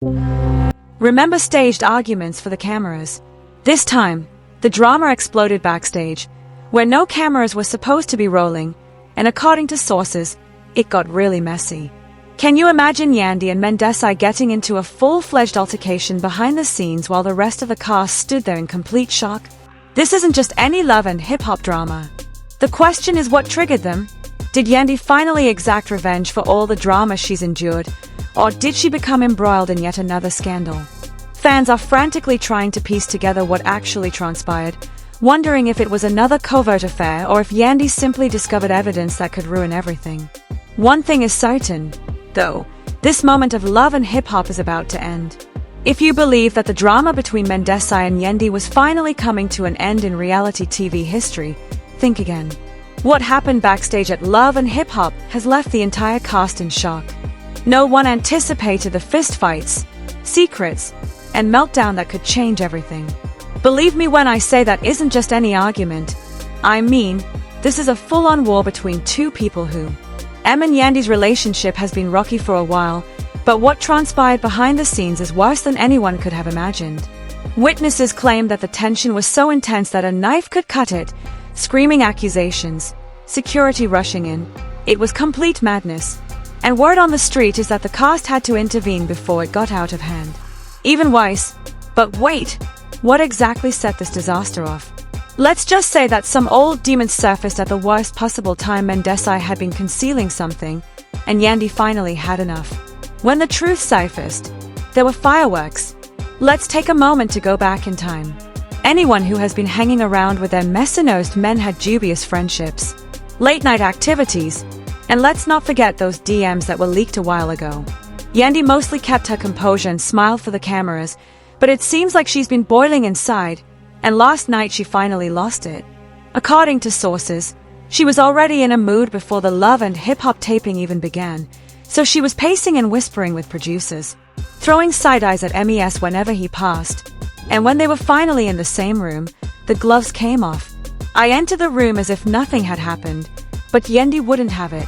Remember staged arguments for the cameras. This time, the drama exploded backstage, where no cameras were supposed to be rolling, and according to sources, it got really messy. Can you imagine Yandy and Mendeecees getting into a full-fledged altercation behind the scenes while the rest of the cast stood there in complete shock? This isn't just any love and hip-hop drama. The question is what triggered them? Did Yandy finally exact revenge for all the drama she's endured, or did she become embroiled in yet another scandal? Fans are frantically trying to piece together what actually transpired, wondering if it was another covert affair or if Yandy simply discovered evidence that could ruin everything. One thing is certain, though, this moment of love and hip-hop is about to end. If you believe that the drama between Mendeecees and Yandy was finally coming to an end in reality TV history, think again. What happened backstage at Love and Hip Hop has left the entire cast in shock. No one anticipated the fistfights, secrets, and meltdown that could change everything. Believe me when I say that isn't just any argument. I mean, this is a full-on war between two people who... and Yandy's relationship has been rocky for a while, but what transpired behind the scenes is worse than anyone could have imagined. Witnesses claimed that the tension was so intense that a knife could cut it, screaming accusations, security rushing in. It was complete madness. And word on the street is that the cast had to intervene before it got out of hand. Even worse. But wait, what exactly set this disaster off? Let's just say that some old demons surfaced at the worst possible time. Mendeecees had been concealing something, and Yandy finally had enough. When the truth surfaced, there were fireworks. Let's take a moment to go back in time. Anyone who has been hanging around with their messy-nosed men had dubious friendships, late-night activities, and let's not forget those DMs that were leaked a while ago. Yandy mostly kept her composure and smiled for the cameras, but it seems like she's been boiling inside, and last night she finally lost it. According to sources, she was already in a mood before the Love and Hip Hop taping even began, so she was pacing and whispering with producers, throwing side-eyes at MES whenever he passed. And when they were finally in the same room, the gloves came off. I entered the room as if nothing had happened, but Yandy wouldn't have it.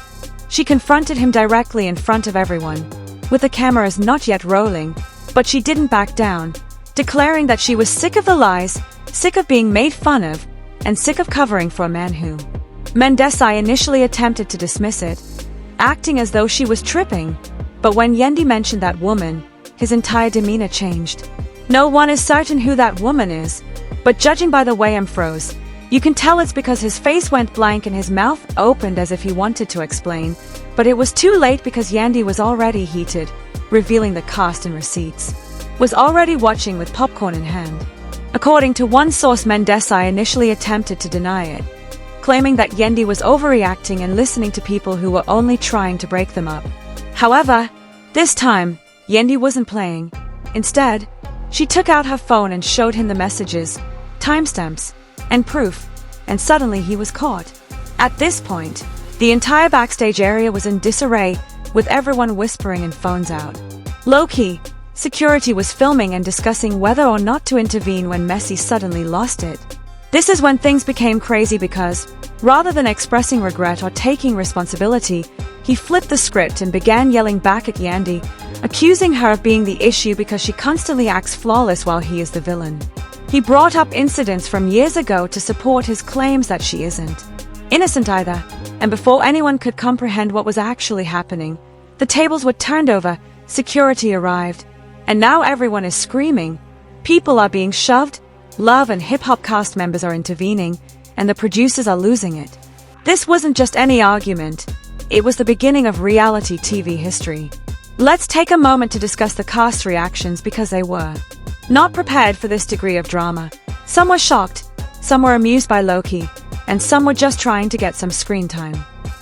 She confronted him directly in front of everyone, with the cameras not yet rolling, but she didn't back down, declaring that she was sick of the lies, sick of being made fun of, and sick of covering for a man who... Mendeecees initially attempted to dismiss it, acting as though she was tripping, but when Yandy mentioned that woman, his entire demeanor changed. No one is certain who that woman is, but judging by the way I'm froze, you can tell it's because his face went blank and his mouth opened as if he wanted to explain, but it was too late because Yandy was already heated, revealing the cost and receipts. Was already watching with popcorn in hand. According to one source, Mendeecees initially attempted to deny it, claiming that Yandy was overreacting and listening to people who were only trying to break them up. However, this time, Yandy wasn't playing. Instead, she took out her phone and showed him the messages, timestamps, and proof, and suddenly he was caught. At this point, the entire backstage area was in disarray, with everyone whispering and phones out. Low-key, security was filming and discussing whether or not to intervene when Mendeecees suddenly lost it. This is when things became crazy because, rather than expressing regret or taking responsibility, he flipped the script and began yelling back at Yandy, accusing her of being the issue because she constantly acts flawless while he is the villain. He brought up incidents from years ago to support his claims that she isn't innocent either, and before anyone could comprehend what was actually happening, the tables were turned over, security arrived, and now everyone is screaming. People are being shoved, Love and Hip Hop cast members are intervening, and the producers are losing it. This wasn't just any argument, it was the beginning of reality TV history. Let's take a moment to discuss the cast's reactions because they were not prepared for this degree of drama. Some were shocked, some were amused by Loki, and some were just trying to get some screen time.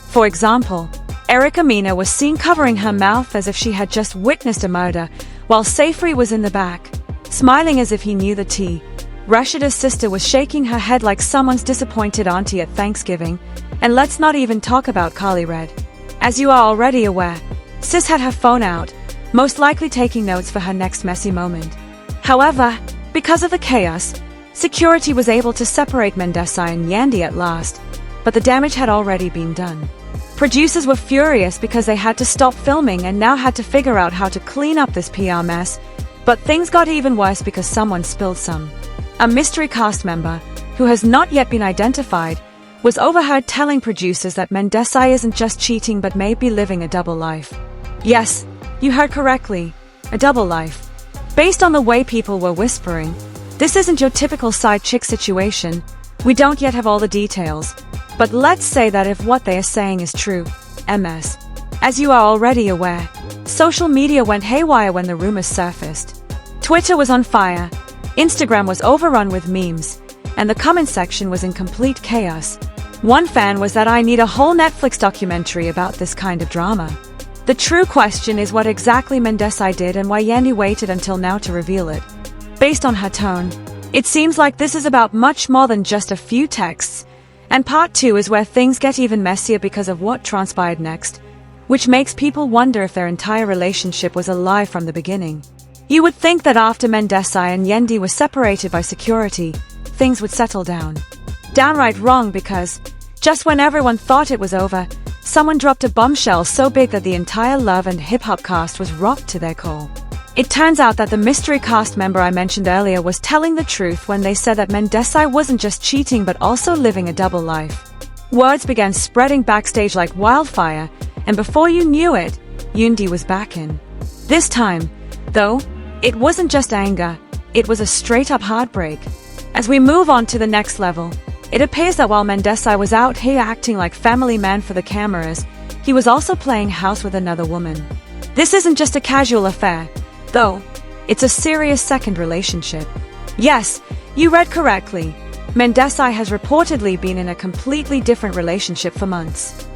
For example, Erica Mena was seen covering her mouth as if she had just witnessed a murder, while Safri was in the back, smiling as if he knew the tea. Rashida's sister was shaking her head like someone's disappointed auntie at Thanksgiving, and let's not even talk about Carly Red. As you are already aware, Sis had her phone out, most likely taking notes for her next messy moment. However, because of the chaos, security was able to separate Mendeecees and Yandy at last, but the damage had already been done. Producers were furious because they had to stop filming and now had to figure out how to clean up this PR mess, but things got even worse because someone spilled some. A mystery cast member, who has not yet been identified, was overheard telling producers that Mendeecees isn't just cheating but may be living a double life. Yes, you heard correctly, a double life. Based on the way people were whispering, this isn't your typical side chick situation. We don't yet have all the details, but let's say that if what they are saying is true, MS. As you are already aware, social media went haywire when the rumors surfaced. Twitter was on fire, Instagram was overrun with memes, and the comment section was in complete chaos. One fan was that I need a whole Netflix documentary about this kind of drama. The true question is what exactly Mendeecees did and why Yandy waited until now to reveal it. Based on her tone, it seems like this is about much more than just a few texts, and part 2 is where things get even messier because of what transpired next, which makes people wonder if their entire relationship was a lie from the beginning. You would think that after Mendeecees and Yandy were separated by security, things would settle down. Downright wrong, because just when everyone thought it was over, someone dropped a bombshell so big that the entire Love and Hip Hop cast was rocked to their core. It turns out that the mystery cast member I mentioned earlier was telling the truth when they said that Mendeecees wasn't just cheating but also living a double life. Words began spreading backstage like wildfire, and before you knew it, Yandy was back in. This time, though, it wasn't just anger, it was a straight-up heartbreak. As we move on to the next level, it appears that while Mendeecees was out here acting like family man for the cameras, he was also playing house with another woman. This isn't just a casual affair, though. It's a serious second relationship. Yes, you read correctly. Mendeecees has reportedly been in a completely different relationship for months.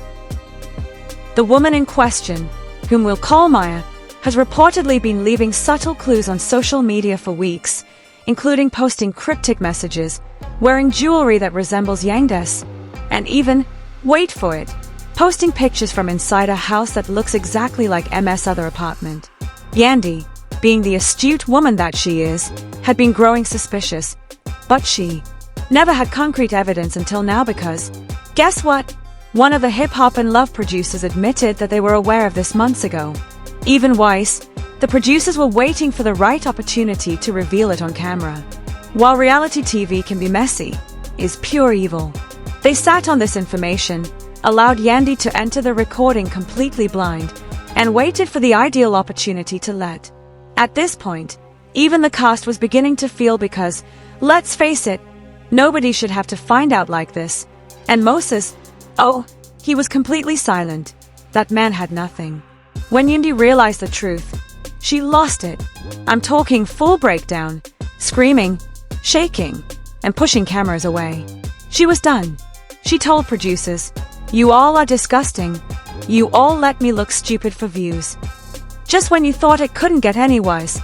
The woman in question, whom we'll call Maya, has reportedly been leaving subtle clues on social media for weeks, including posting cryptic messages, wearing jewelry that resembles Yandy's, and even, wait for it, posting pictures from inside a house that looks exactly like MS' other apartment. Yandy, being the astute woman that she is, had been growing suspicious, but she never had concrete evidence until now because, guess what? One of the hip-hop and love producers admitted that they were aware of this months ago. Even worse, the producers were waiting for the right opportunity to reveal it on camera. While reality TV can be messy, is pure evil. They sat on this information, allowed Yandy to enter the recording completely blind, and waited for the ideal opportunity to let. At this point, even the cast was beginning to feel because, let's face it, nobody should have to find out like this. And Moses, oh, he was completely silent. That man had nothing. When Yandy realized the truth, she lost it. I'm talking full breakdown, screaming, shaking, and pushing cameras away. She was done. She told producers, "You all are disgusting. You all let me look stupid for views." Just when you thought it couldn't get any worse,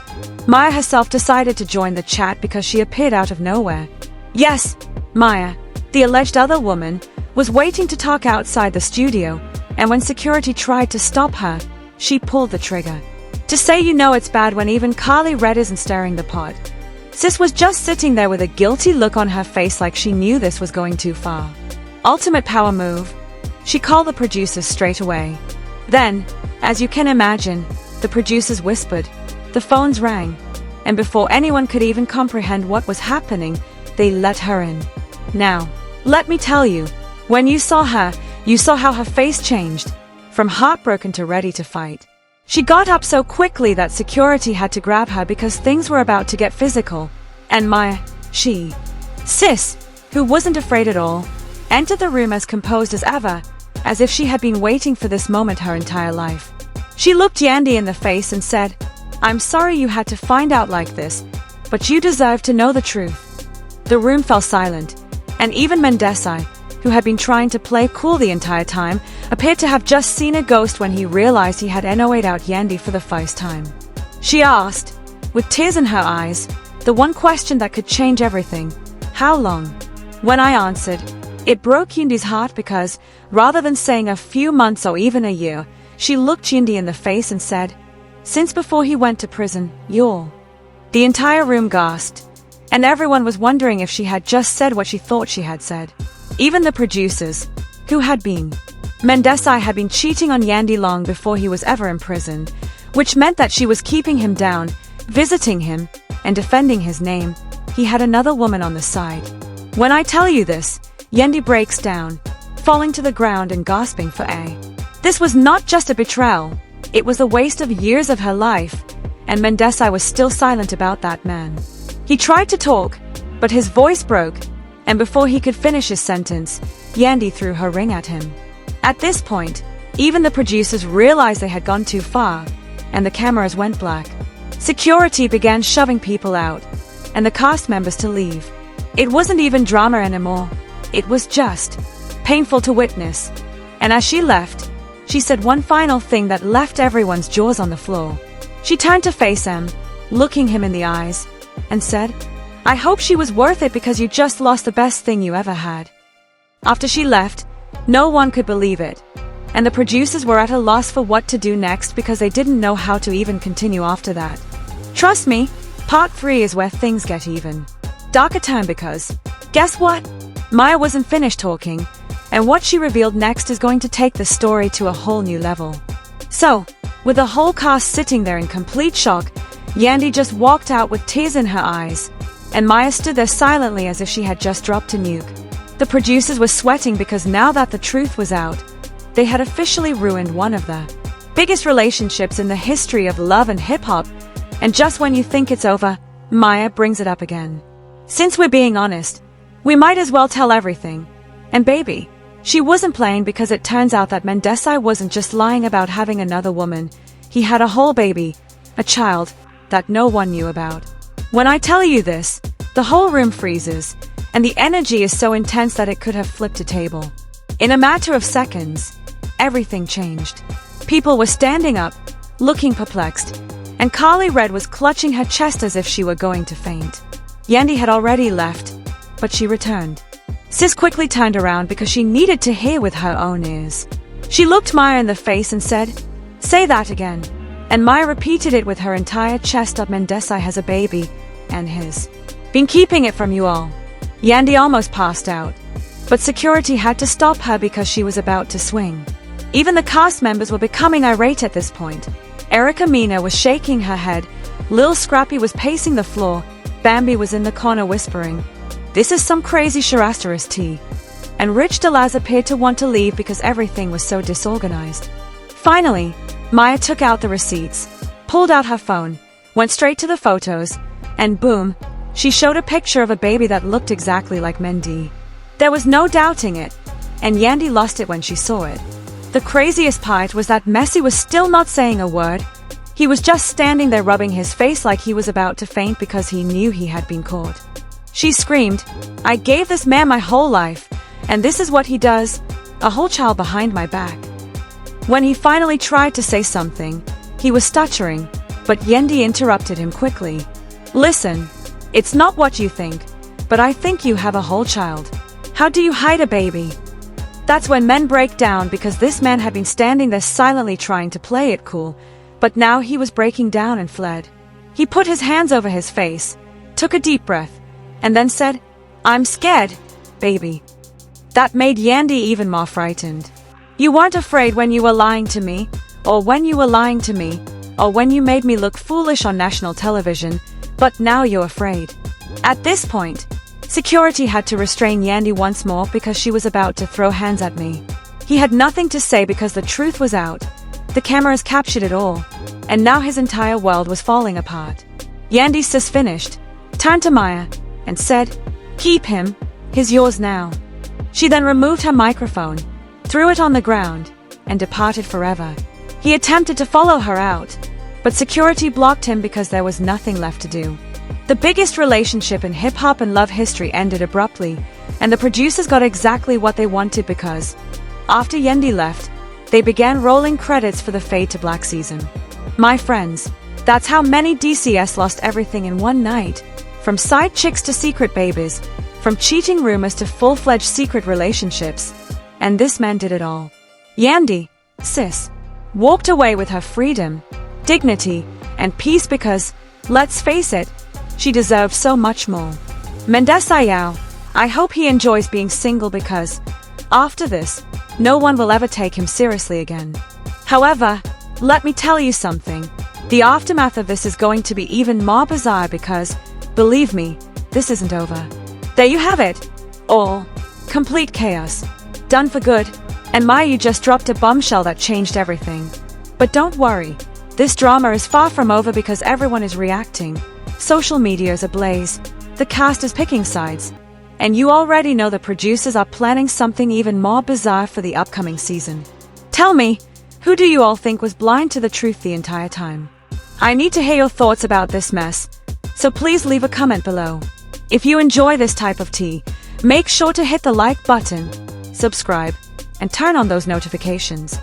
Maya herself decided to join the chat because she appeared out of nowhere. Yes, Maya, the alleged other woman, was waiting to talk outside the studio, and when security tried to stop her, she pulled the trigger. To say you know it's bad when even Carly Red isn't stirring the pot. Sis was just sitting there with a guilty look on her face like she knew this was going too far. Ultimate power move. She called the producers straight away. Then, as you can imagine, the producers whispered, the phones rang, and before anyone could even comprehend what was happening, they let her in. Now, let me tell you, when you saw her, you saw how her face changed, from heartbroken to ready to fight. She got up so quickly that security had to grab her because things were about to get physical, and Maya, Sis, who wasn't afraid at all, entered the room as composed as ever, as if she had been waiting for this moment her entire life. She looked Yandy in the face and said, "I'm sorry you had to find out like this, but you deserve to know the truth." The room fell silent, and even Mendeecees, who had been trying to play cool the entire time, appeared to have just seen a ghost when he realized he had NO'd out Yandy for the first time. She asked, with tears in her eyes, the one question that could change everything: how long? When I answered, it broke Yandy's heart because, rather than saying a few months or even a year, she looked Yandy in the face and said, "Since before he went to prison, you're." The entire room gasped, and everyone was wondering if she had just said what she thought she had said. Even the producers, who had been Mendeecees had been cheating on Yandy long before he was ever imprisoned, which meant that she was keeping him down, visiting him, and defending his name. He had another woman on the side. When I tell you this, Yandy breaks down, falling to the ground and gasping for air. This was not just a betrayal, it was a waste of years of her life, and Mendeecees was still silent about that man. He tried to talk, but his voice broke, and before he could finish his sentence, Yandy threw her ring at him. At this point, even the producers realized they had gone too far, and the cameras went black. Security began shoving people out, and the cast members to leave. It wasn't even drama anymore, it was just painful to witness. And as she left, she said one final thing that left everyone's jaws on the floor. She turned to face him, looking him in the eyes, and said, "I hope she was worth it because you just lost the best thing you ever had." After she left, no one could believe it, and the producers were at a loss for what to do next because they didn't know how to even continue after that. Trust me, part 3 is where things get even darker turn because, guess what? Maya wasn't finished talking, and what she revealed next is going to take the story to a whole new level. So, with the whole cast sitting there in complete shock, Yandy just walked out with tears in her eyes, and Maya stood there silently as if she had just dropped a nuke. The producers were sweating because now that the truth was out, they had officially ruined one of the biggest relationships in the history of love and hip-hop, and just when you think it's over, Maya brings it up again. Since we're being honest, we might as well tell everything. And baby, she wasn't playing because it turns out that Mendeecees wasn't just lying about having another woman, he had a whole baby, a child, that no one knew about. When I tell you this, the whole room freezes, and the energy is so intense that it could have flipped a table. In a matter of seconds, everything changed. People were standing up, looking perplexed, and Carly Red was clutching her chest as if she were going to faint. Yandy had already left, but she returned. Sis quickly turned around because she needed to hear with her own ears. She looked Maya in the face and said, "Say that again." And Maya repeated it with her entire chest up. "Mendeecees has a baby, and he's been keeping it from you all." Yandy almost passed out, but security had to stop her because she was about to swing. Even the cast members were becoming irate at this point. Erica Mina was shaking her head, Lil Scrappy was pacing the floor, Bambi was in the corner whispering, "This is some crazy Sharasterous tea." And Rich Delaz appeared to want to leave because everything was so disorganized. Finally, Maya took out the receipts, pulled out her phone, went straight to the photos, and boom, she showed a picture of a baby that looked exactly like Mendy. There was no doubting it, and Yandy lost it when she saw it. The craziest part was that Messi was still not saying a word. He was just standing there rubbing his face like he was about to faint because he knew he had been caught. She screamed, "I gave this man my whole life, and this is what he does, a whole child behind my back." When he finally tried to say something, he was stuttering, but Yandy interrupted him quickly. "Listen, it's not what you think, but I think you have a whole child. How do you hide a baby?" That's when men break down because this man had been standing there silently trying to play it cool, but now he was breaking down and fled. He put his hands over his face, took a deep breath, and then said, "I'm scared, baby." That made Yandy even more frightened. "You weren't afraid when you were lying to me, or when you were lying to me, or when you made me look foolish on national television, but now you're afraid." At this point, security had to restrain Yandy once more because she was about to throw hands at me. He had nothing to say because the truth was out. The cameras captured it all, and now his entire world was falling apart. Yandy sis finished, turned to Maya, and said, "Keep him, he's yours now." She then removed her microphone, threw it on the ground, and departed forever. He attempted to follow her out, but security blocked him because there was nothing left to do. The biggest relationship in hip-hop and love history ended abruptly, and the producers got exactly what they wanted because, after Yandy left, they began rolling credits for the Fade to Black season. My friends, that's how many DCS lost everything in one night, from side chicks to secret babies, from cheating rumors to full-fledged secret relationships, and this man did it all. Yandy, sis, walked away with her freedom, dignity, and peace because, let's face it, she deserved so much more. Mendeecees, I hope he enjoys being single because, after this, no one will ever take him seriously again. However, let me tell you something. The aftermath of this is going to be even more bizarre because, believe me, this isn't over. There you have it. All. Complete chaos. Done for good. And Maya, you just dropped a bombshell that changed everything. But don't worry. This drama is far from over because everyone is reacting. Social media is ablaze. The cast is picking sides. And you already know the producers are planning something even more bizarre for the upcoming season. Tell me, who do you all think was blind to the truth the entire time? I need to hear your thoughts about this mess. So please leave a comment below. If you enjoy this type of tea, make sure to hit the like button, subscribe, and turn on those notifications.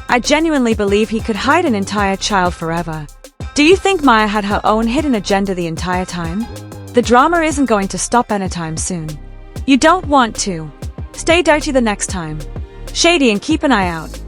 I genuinely believe he could hide an entire child forever. Do you think Maya had her own hidden agenda the entire time? The drama isn't going to stop anytime soon. You don't want to. Stay dirty the next time. Shady, and keep an eye out.